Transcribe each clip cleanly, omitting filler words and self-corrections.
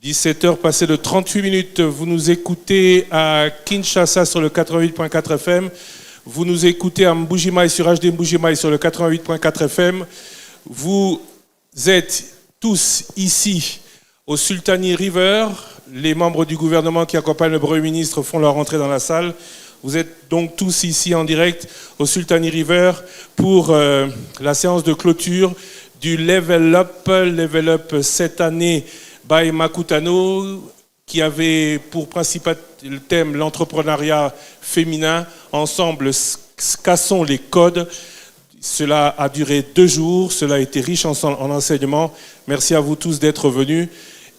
17h passées de 38 minutes, vous nous écoutez à Kinshasa sur le 88.4 FM, vous nous écoutez à Mbujimaï sur HD Mbujimaï sur le 88.4 FM, vous êtes tous ici au Sultani River, les membres du gouvernement qui accompagnent le Premier ministre font leur entrée dans la salle, vous êtes donc tous ici en direct au Sultani River pour la séance de clôture du Level Up cette année by Makutano, qui avait pour principal thème l'entrepreneuriat féminin. Ensemble, cassons les codes. Cela a duré 2 jours, cela a été riche en enseignements. Merci à vous tous d'être venus.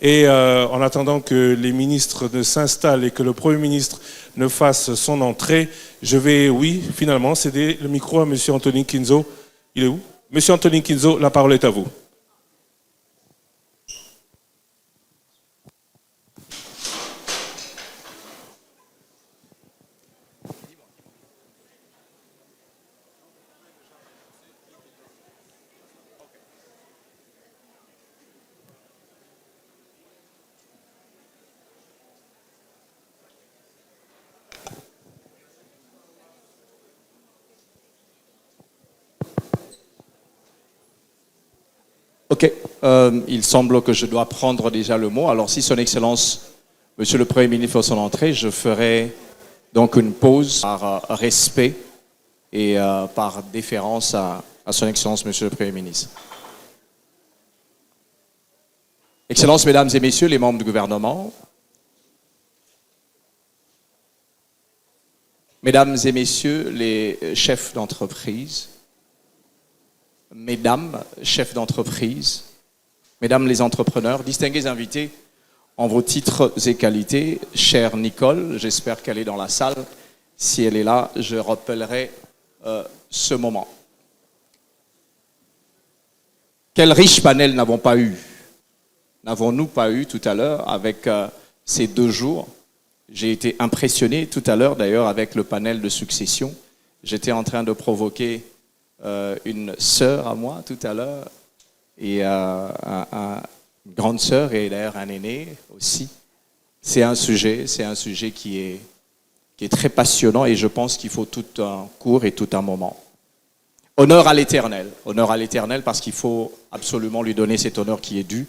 Et en attendant que les ministres ne s'installent et que le Premier ministre ne fasse son entrée, je vais, oui, finalement, céder le micro à M. Anthony Kinzo. Il est où? M. Anthony Kinzo, la parole est à vous. Ok, il semble que je dois prendre déjà le mot. Alors si Son Excellence, Monsieur le Premier ministre, fait son entrée, je ferai donc une pause par respect et par déférence à Son Excellence, Monsieur le Premier ministre. Excellences, Mesdames et Messieurs, les membres du gouvernement, Mesdames et Messieurs, les chefs d'entreprise, Mesdames, chefs d'entreprise, Mesdames les entrepreneurs, distingués invités en vos titres et qualités, chère Nicole, j'espère qu'elle est dans la salle. Si elle est là, je rappellerai ce moment. Quel riche panel n'avons-nous pas eu tout à l'heure avec ces 2 jours? J'ai été impressionné tout à l'heure d'ailleurs avec le panel de succession. J'étais en train de provoquer une sœur à moi tout à l'heure et une grande sœur et d'ailleurs un aîné aussi. C'est un sujet qui est très passionnant et je pense qu'il faut tout un cours et tout un moment. Honneur à l'Éternel parce qu'il faut absolument lui donner cet honneur qui est dû.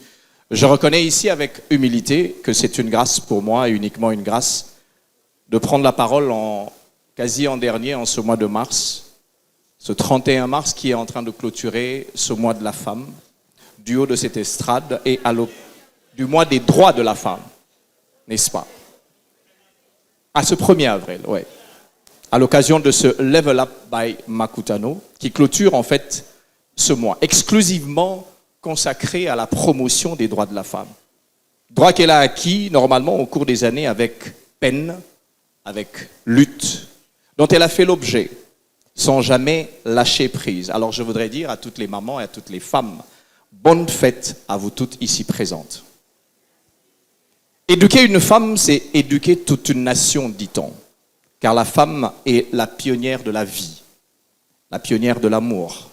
Je reconnais ici avec humilité que c'est une grâce pour moi et uniquement une grâce de prendre la parole quasi en dernier en ce mois de mars. Ce 31 mars qui est en train de clôturer ce mois de la femme, du haut de cette estrade et du mois des droits de la femme, n'est-ce pas? À ce 1er avril, oui. À l'occasion de ce Level Up by Makutano, qui clôture en fait ce mois, exclusivement consacré à la promotion des droits de la femme. Droit qu'elle a acquis normalement au cours des années avec peine, avec lutte, dont elle a fait l'objet, sans jamais lâcher prise. Alors je voudrais dire à toutes les mamans et à toutes les femmes, bonne fête à vous toutes ici présentes. Éduquer une femme, c'est éduquer toute une nation, dit-on. Car la femme est la pionnière de la vie, la pionnière de l'amour,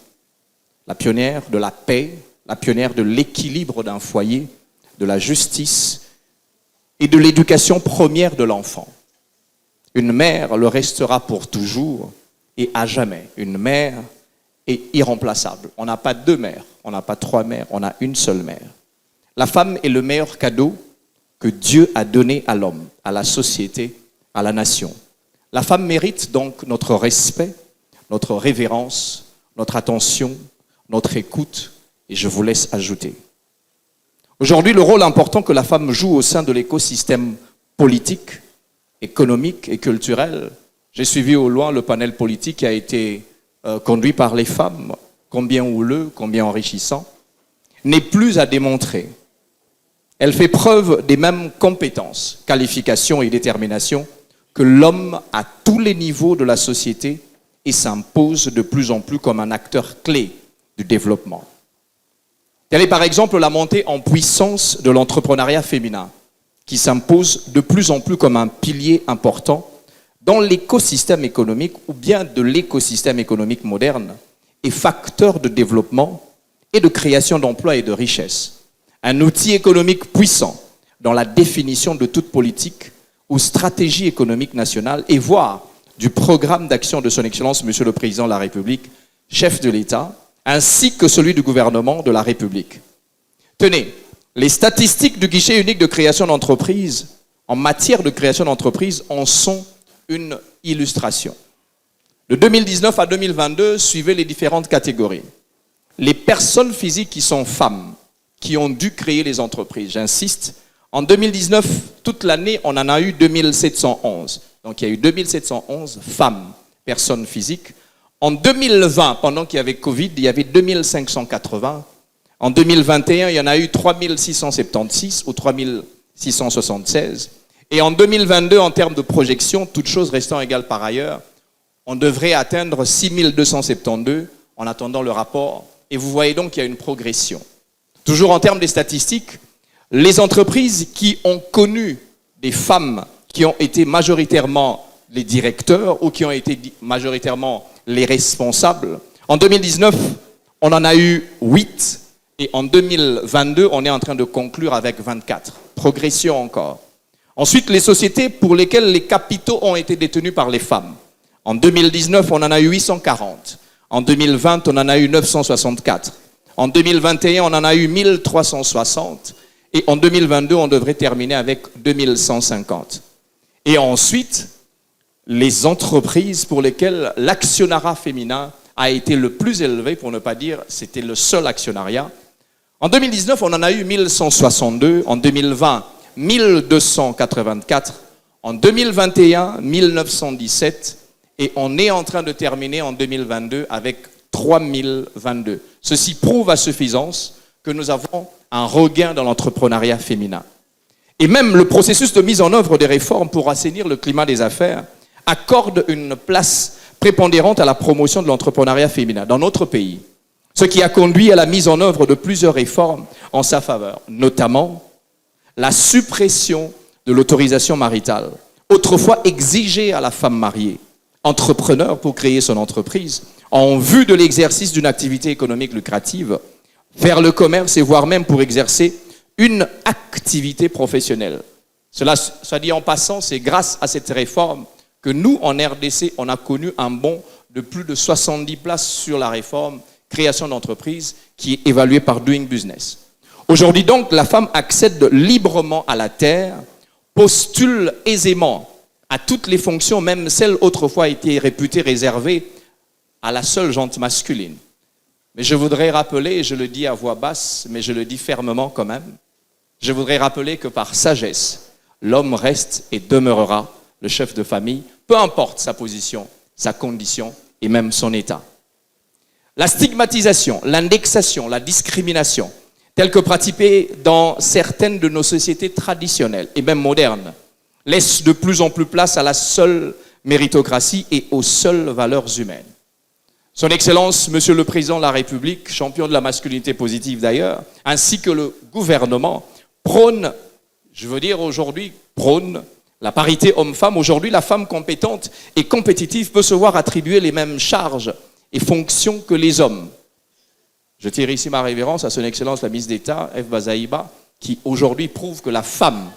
la pionnière de la paix, la pionnière de l'équilibre d'un foyer, de la justice et de l'éducation première de l'enfant. Une mère le restera pour toujours et à jamais. Une mère est irremplaçable. On n'a pas 2 mères, on n'a pas 3 mères, on a une seule mère. La femme est le meilleur cadeau que Dieu a donné à l'homme, à la société, à la nation. La femme mérite donc notre respect, notre révérence, notre attention, notre écoute, et je vous laisse ajouter. Aujourd'hui, le rôle important que la femme joue au sein de l'écosystème politique, économique et culturel. J'ai suivi au loin le panel politique qui a été conduit par les femmes, combien houleux, combien enrichissant, n'est plus à démontrer. Elle fait preuve des mêmes compétences, qualifications et détermination que l'homme à tous les niveaux de la société et s'impose de plus en plus comme un acteur clé du développement. Telle est par exemple la montée en puissance de l'entrepreneuriat féminin, qui s'impose de plus en plus comme un pilier important dans l'écosystème économique ou bien de l'écosystème économique moderne et facteur de développement et de création d'emplois et de richesses. Un outil économique puissant, dans la définition de toute politique ou stratégie économique nationale et voire du programme d'action de son Excellence, Monsieur le Président de la République, chef de l'État, ainsi que celui du gouvernement de la République. Tenez, les statistiques du guichet unique de création d'entreprise, en matière de création d'entreprise, en sont une illustration. De 2019 à 2022, suivez les différentes catégories. Les personnes physiques qui sont femmes, qui ont dû créer les entreprises, j'insiste, en 2019, toute l'année, on en a eu 2711. Donc il y a eu 2711 femmes, personnes physiques. En 2020, pendant qu'il y avait Covid, il y avait 2580. En 2021, il y en a eu 3676 ou 3676. Et en 2022, en termes de projection, toutes choses restant égales par ailleurs, on devrait atteindre 6272 en attendant le rapport. Et vous voyez donc qu'il y a une progression. Toujours en termes des statistiques, les entreprises qui ont connu des femmes qui ont été majoritairement les directeurs ou qui ont été majoritairement les responsables, en 2019, on en a eu 8 et en 2022, on est en train de conclure avec 24. Progression encore. Ensuite, les sociétés pour lesquelles les capitaux ont été détenus par les femmes. En 2019, on en a eu 840. En 2020, on en a eu 964. En 2021, on en a eu 1360. Et en 2022, on devrait terminer avec 2150. Et ensuite, les entreprises pour lesquelles l'actionnariat féminin a été le plus élevé, pour ne pas dire c'était le seul actionnariat. En 2019, on en a eu 1162. En 2020, 1284. En 2021, 1917. Et on est en train de terminer en 2022 avec 3022. Ceci prouve à suffisance que nous avons un regain dans l'entrepreneuriat féminin. Et même le processus de mise en œuvre des réformes pour assainir le climat des affaires accorde une place prépondérante à la promotion de l'entrepreneuriat féminin dans notre pays, ce qui a conduit à la mise en œuvre de plusieurs réformes en sa faveur, notamment la suppression de l'autorisation maritale, autrefois exigée à la femme mariée, entrepreneur pour créer son entreprise, en vue de l'exercice d'une activité économique lucrative, faire le commerce et voire même pour exercer une activité professionnelle. Cela, soit dit en passant, c'est grâce à cette réforme que nous, en RDC, on a connu un bond de plus de 70 places sur la réforme création d'entreprise qui est évaluée par Doing Business. Aujourd'hui donc, la femme accède librement à la terre, postule aisément à toutes les fonctions, même celles autrefois étaient réputées réservées à la seule gente masculine. Mais je voudrais rappeler, et je le dis à voix basse, mais je le dis fermement quand même, je voudrais rappeler que par sagesse, l'homme reste et demeurera le chef de famille, peu importe sa position, sa condition et même son état. La stigmatisation, l'indexation, la discrimination, telles que pratiquées dans certaines de nos sociétés traditionnelles et même modernes, laissent de plus en plus place à la seule méritocratie et aux seules valeurs humaines. Son Excellence, Monsieur le Président de la République, champion de la masculinité positive d'ailleurs, ainsi que le gouvernement, prône, je veux dire aujourd'hui, prône la parité homme-femme. Aujourd'hui, la femme compétente et compétitive peut se voir attribuer les mêmes charges et fonctions que les hommes. Je tire ici ma révérence à Son Excellence la ministre d'État, F. Bazaïba, qui aujourd'hui prouve que la femme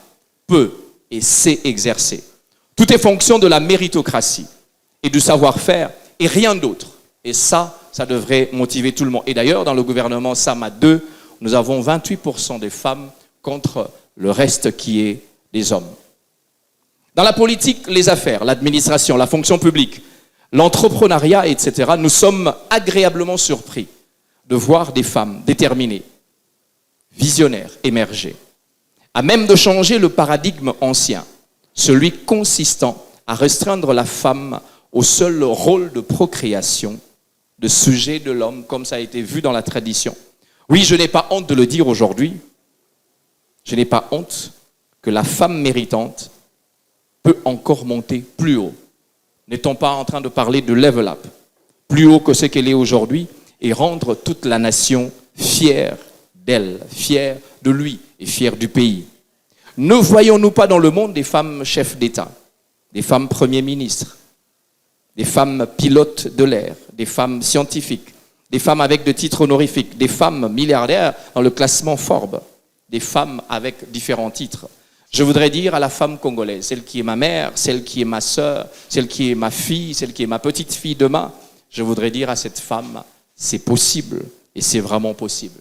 peut et sait exercer. Tout est fonction de la méritocratie et du savoir-faire et rien d'autre. Et ça devrait motiver tout le monde. Et d'ailleurs, dans le gouvernement Sama 2, nous avons 28% des femmes contre le reste qui est des hommes. Dans la politique, les affaires, l'administration, la fonction publique, l'entrepreneuriat, etc., nous sommes agréablement surpris de voir des femmes déterminées, visionnaires, émerger, à même de changer le paradigme ancien, celui consistant à restreindre la femme au seul rôle de procréation, de sujet de l'homme, comme ça a été vu dans la tradition. Oui, je n'ai pas honte de le dire aujourd'hui, je n'ai pas honte que la femme méritante peut encore monter plus haut. N'est-on pas en train de parler de level up, plus haut que ce qu'elle est aujourd'hui, et rendre toute la nation fière d'elle, fière de lui et fière du pays. Ne voyons-nous pas dans le monde des femmes chefs d'État, des femmes premiers ministres, des femmes pilotes de l'air, des femmes scientifiques, des femmes avec de titres honorifiques, des femmes milliardaires dans le classement Forbes, des femmes avec différents titres. Je voudrais dire à la femme congolaise, celle qui est ma mère, celle qui est ma sœur, celle qui est ma fille, celle qui est ma petite fille demain, je voudrais dire à cette femme, c'est possible et c'est vraiment possible.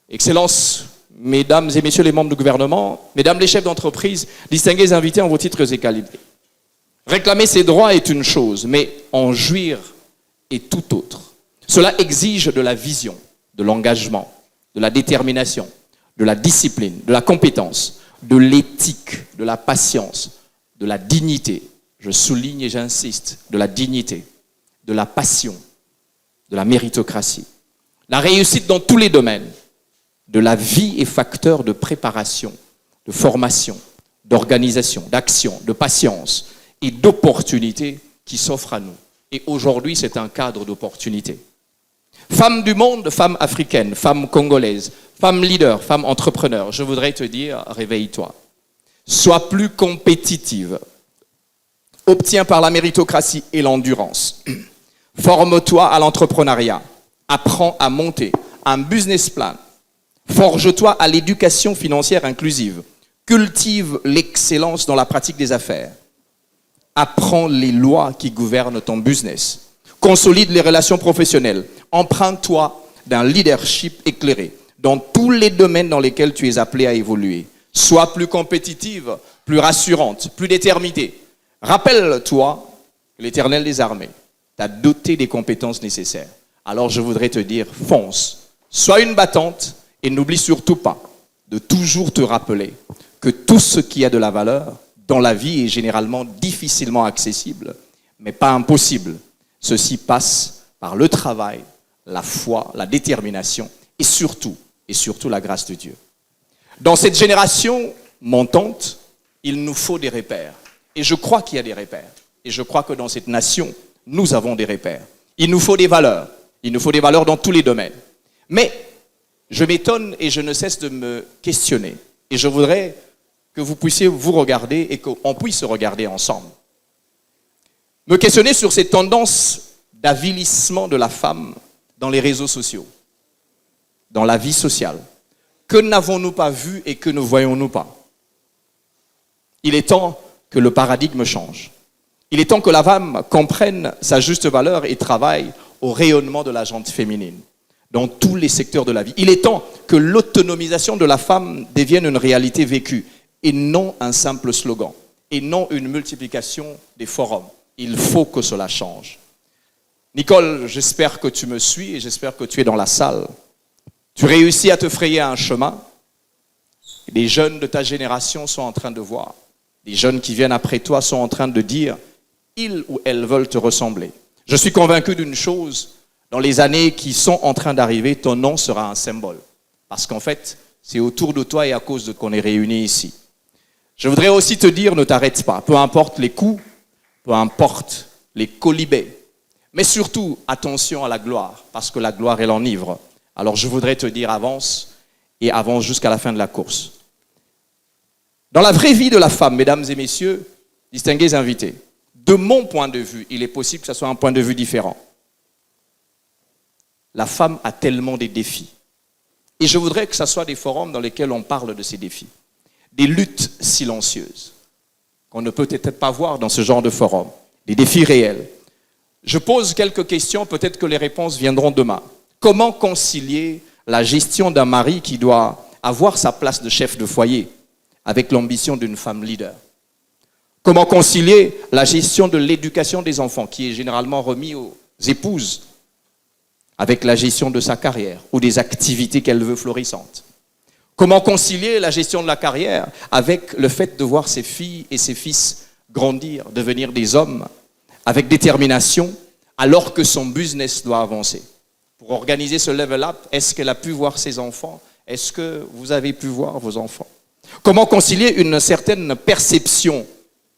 Excellences, mesdames et messieurs les membres du gouvernement, mesdames les chefs d'entreprise, distingués invités en vos titres et qualités. Réclamer ses droits est une chose, mais en jouir est tout autre. Cela exige de la vision, de l'engagement, de la détermination, de la discipline, de la compétence, de l'éthique, de la patience, de la dignité. Je souligne et j'insiste, de la dignité, de la passion, de la méritocratie. La réussite dans tous les domaines de la vie est facteur de préparation, de formation, d'organisation, d'action, de patience et d'opportunités qui s'offrent à nous. Et aujourd'hui, c'est un cadre d'opportunités. Femmes du monde, femmes africaines, femmes congolaises, femmes leaders, femmes entrepreneurs, je voudrais te dire, réveille-toi. Sois plus compétitive. Obtiens par la méritocratie et l'endurance. Forme-toi à l'entrepreneuriat. Apprends à monter un business plan. Forge-toi à l'éducation financière inclusive. Cultive l'excellence dans la pratique des affaires. Apprends les lois qui gouvernent ton business. Consolide les relations professionnelles. Emprunte-toi d'un leadership éclairé dans tous les domaines dans lesquels tu es appelé à évoluer. Sois plus compétitive, plus rassurante, plus déterminée. Rappelle-toi que l'Éternel des armées t'a doté des compétences nécessaires. Alors je voudrais te dire, fonce. Sois une battante et n'oublie surtout pas de toujours te rappeler que tout ce qui a de la valeur dans la vie est généralement difficilement accessible, mais pas impossible. Ceci passe par le travail, la foi, la détermination et surtout la grâce de Dieu. Dans cette génération montante, il nous faut des repères. Et je crois qu'il y a des repères. Et je crois que dans cette nation, nous avons des repères. Il nous faut des valeurs. Il nous faut des valeurs dans tous les domaines. Mais je m'étonne et je ne cesse de me questionner. Et je voudrais que vous puissiez vous regarder et qu'on puisse se regarder ensemble. Me questionner sur ces tendances d'avilissement de la femme dans les réseaux sociaux, dans la vie sociale. Que n'avons-nous pas vu et que ne voyons-nous pas? Il est temps que le paradigme change. Il est temps que la femme comprenne sa juste valeur et travaille au rayonnement de la gente féminine dans tous les secteurs de la vie. Il est temps que l'autonomisation de la femme devienne une réalité vécue et non un simple slogan, et non une multiplication des forums. Il faut que cela change. Nicole, j'espère que tu me suis et j'espère que tu es dans la salle. Tu réussis à te frayer un chemin. Les jeunes de ta génération sont en train de voir. Les jeunes qui viennent après toi sont en train de dire, ils ou elles veulent te ressembler. Je suis convaincu d'une chose, dans les années qui sont en train d'arriver, ton nom sera un symbole. Parce qu'en fait, c'est autour de toi et à cause de qu'on est réunis ici. Je voudrais aussi te dire, ne t'arrête pas. Peu importe les coups, peu importe les colibés. Mais surtout, attention à la gloire, parce que la gloire, elle enivre. Alors je voudrais te dire, avance, et avance jusqu'à la fin de la course. Dans la vraie vie de la femme, mesdames et messieurs, distingués invités, de mon point de vue, il est possible que ce soit un point de vue différent. La femme a tellement des défis. Et je voudrais que ce soit des forums dans lesquels on parle de ces défis. Des luttes silencieuses qu'on ne peut peut-être pas voir dans ce genre de forum. Des défis réels. Je pose quelques questions, peut-être que les réponses viendront demain. Comment concilier la gestion d'un mari qui doit avoir sa place de chef de foyer avec l'ambition d'une femme leader? Comment concilier la gestion de l'éducation des enfants qui est généralement remis aux épouses avec la gestion de sa carrière ou des activités qu'elle veut florissantes? Comment concilier la gestion de la carrière avec le fait de voir ses filles et ses fils grandir, devenir des hommes avec détermination alors que son business doit avancer? Pour organiser ce level-up, est-ce qu'elle a pu voir ses enfants? Est-ce que vous avez pu voir vos enfants? Comment concilier une certaine perception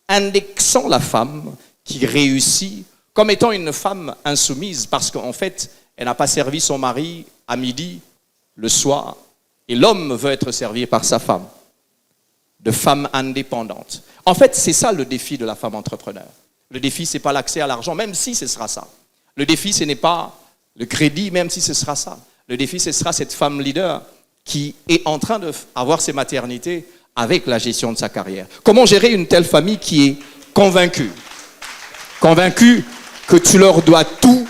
indexant la femme qui réussit comme étant une femme insoumise parce qu'en fait, elle n'a pas servi son mari à midi, le soir, et l'homme veut être servi par sa femme, de femme indépendante. En fait, c'est ça le défi de la femme entrepreneur. Le défi, ce n'est pas l'accès à l'argent, même si ce sera ça. Le défi, ce n'est pas le crédit, même si ce sera ça. Le défi, ce sera cette femme leader qui est en train d'avoir ses maternités avec la gestion de sa carrière? Comment gérer une telle famille qui est convaincue que tu leur dois tout?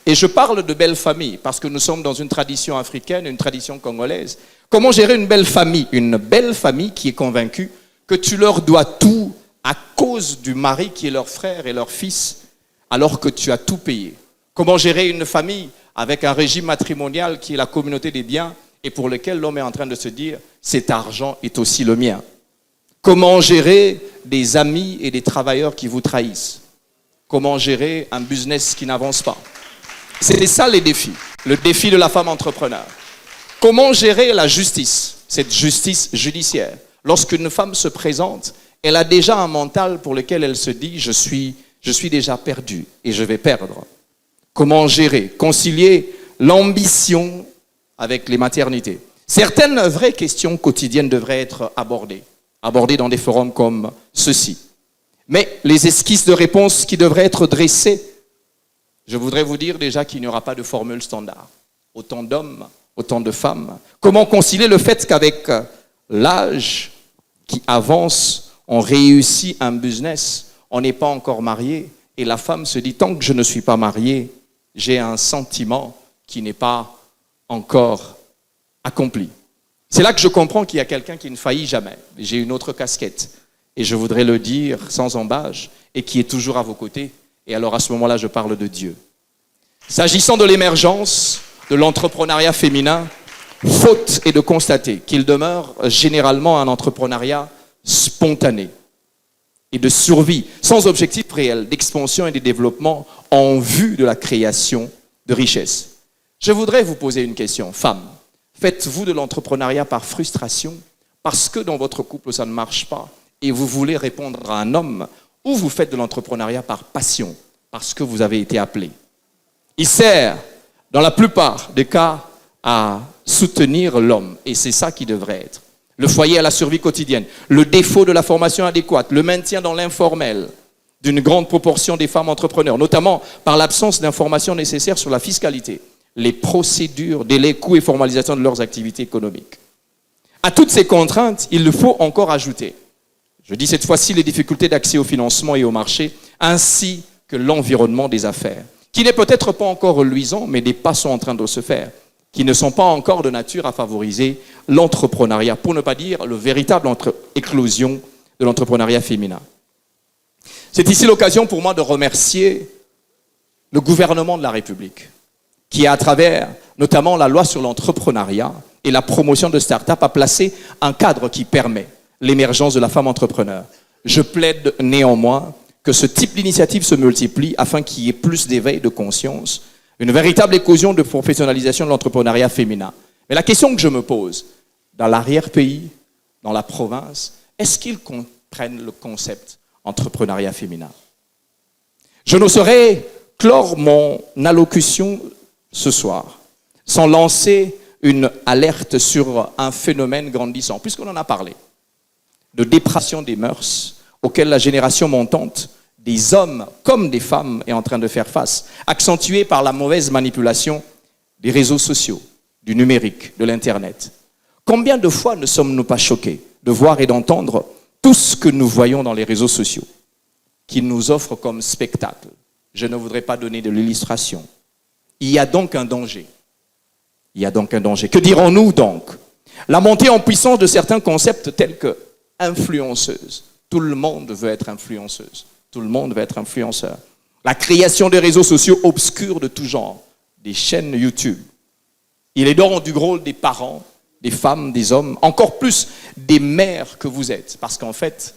Et je parle de belle famille parce que nous sommes dans une tradition africaine, une tradition congolaise. Comment gérer une belle famille? Une belle famille qui est convaincue que tu leur dois tout à cause du mari qui est leur frère et leur fils, alors que tu as tout payé. Comment gérer une famille avec un régime matrimonial qui est la communauté des biens et pour lequel l'homme est en train de se dire « cet argent est aussi le mien ». Comment gérer des amis et des travailleurs qui vous trahissent? Comment gérer un business qui n'avance pas? C'est ça les défis, le défi de la femme entrepreneur. Comment gérer la justice, cette justice judiciaire? Lorsqu'une femme se présente, elle a déjà un mental pour lequel elle se dit « je suis déjà perdue et je vais perdre ». Comment gérer, concilier l'ambition avec les maternités? Certaines vraies questions quotidiennes devraient être abordées dans des forums comme ceci. Mais les esquisses de réponses qui devraient être dressées, je voudrais vous dire déjà qu'il n'y aura pas de formule standard. Autant d'hommes, autant de femmes. Comment concilier le fait qu'avec l'âge qui avance, on réussit un business, on n'est pas encore marié, et la femme se dit, tant que je ne suis pas mariée, j'ai un sentiment qui n'est pas encore accompli. C'est là que je comprends qu'il y a quelqu'un qui ne faillit jamais. J'ai une autre casquette, et je voudrais le dire sans embâche, et qui est toujours à vos côtés. Et alors à ce moment-là, je parle de Dieu. S'agissant de l'émergence de l'entrepreneuriat féminin, faute est de constater qu'il demeure généralement un entrepreneuriat spontané et de survie, sans objectif réel d'expansion et de développement en vue de la création de richesses. Je voudrais vous poser une question. Femmes, faites-vous de l'entrepreneuriat par frustration, parce que dans votre couple ça ne marche pas et vous voulez répondre à un homme, ou vous faites de l'entrepreneuriat par passion, parce que vous avez été appelé? Il sert, dans la plupart des cas, à soutenir l'homme, et c'est ça qui devrait être. Le foyer à la survie quotidienne, le défaut de la formation adéquate, le maintien dans l'informel d'une grande proportion des femmes entrepreneurs, notamment par l'absence d'informations nécessaires sur la fiscalité, les procédures, délais, coûts et formalisation de leurs activités économiques. À toutes ces contraintes, il faut encore ajouter, je dis cette fois-ci, les difficultés d'accès au financement et au marché, ainsi que l'environnement des affaires, qui n'est peut-être pas encore reluisant, mais des pas sont en train de se faire, qui ne sont pas encore de nature à favoriser l'entrepreneuriat, pour ne pas dire le véritable éclosion de l'entrepreneuriat féminin. C'est ici l'occasion pour moi de remercier le gouvernement de la République, qui à travers notamment la loi sur l'entrepreneuriat et la promotion de start-up a placé un cadre qui permet l'émergence de la femme entrepreneur. Je plaide néanmoins que ce type d'initiative se multiplie afin qu'il y ait plus d'éveil de conscience, une véritable éclosion de professionnalisation de l'entrepreneuriat féminin. Mais la question que je me pose, dans l'arrière-pays, dans la province, est-ce qu'ils comprennent le concept entrepreneuriat féminin? Je ne saurais clore mon allocution ce soir sans lancer une alerte sur un phénomène grandissant, puisqu'on en a parlé, de dépravation des mœurs auxquelles la génération montante des hommes comme des femmes est en train de faire face, accentuée par la mauvaise manipulation des réseaux sociaux, du numérique, de l'Internet. Combien de fois ne sommes-nous pas choqués de voir et d'entendre tout ce que nous voyons dans les réseaux sociaux, qu'ils nous offrent comme spectacle? Je ne voudrais pas donner de l'illustration. Il y a donc un danger. Il y a donc un danger. Que dirons-nous donc? La montée en puissance de certains concepts tels que influenceuse. Tout le monde veut être influenceuse. Tout le monde veut être influenceur. La création des réseaux sociaux obscurs de tout genre, des chaînes YouTube. Il est donc du rôle des parents, des femmes, des hommes, encore plus des mères que vous êtes. Parce qu'en fait,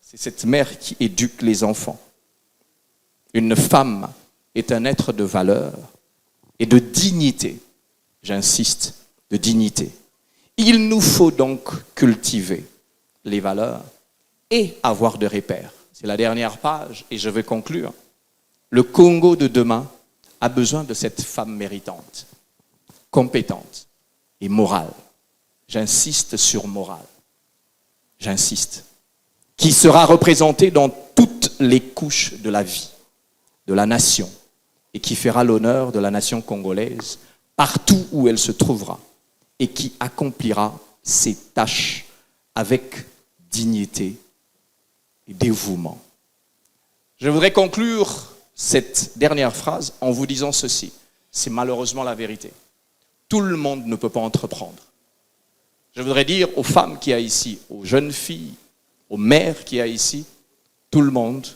c'est cette mère qui éduque les enfants. Une femme est un être de valeur et de dignité. J'insiste, de dignité. Il nous faut donc cultiver les valeurs et avoir de repères. C'est la dernière page et je vais conclure. Le Congo de demain a besoin de cette femme méritante, compétente et morale. J'insiste sur morale. J'insiste. Qui sera représentée dans toutes les couches de la vie, de la nation, et qui fera l'honneur de la nation congolaise partout où elle se trouvera, et qui accomplira ses tâches avec dignité et dévouement. Je voudrais conclure cette dernière phrase en vous disant ceci. C'est malheureusement la vérité. Tout le monde ne peut pas entreprendre. Je voudrais dire aux femmes qui y a ici, aux jeunes filles, aux mères qui y a ici, tout le monde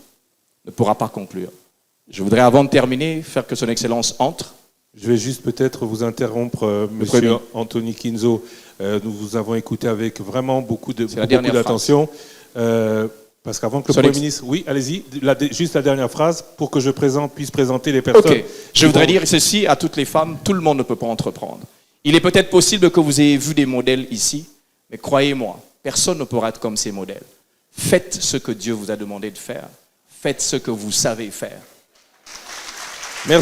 ne pourra pas conclure. Je voudrais, avant de terminer, faire que son Excellence entre. Je vais juste peut-être vous interrompre, Monsieur Anthony Kinzo. Nous vous avons écouté avec vraiment beaucoup d'attention. Parce qu'avant que le Premier ministre... Oui, allez-y, juste la dernière phrase pour que je puisse présenter les personnes. Ok, je voudrais dire ceci à toutes les femmes, tout le monde ne peut pas entreprendre. Il est peut-être possible que vous ayez vu des modèles ici, mais croyez-moi, personne ne pourra être comme ces modèles. Faites ce que Dieu vous a demandé de faire. Faites ce que vous savez faire.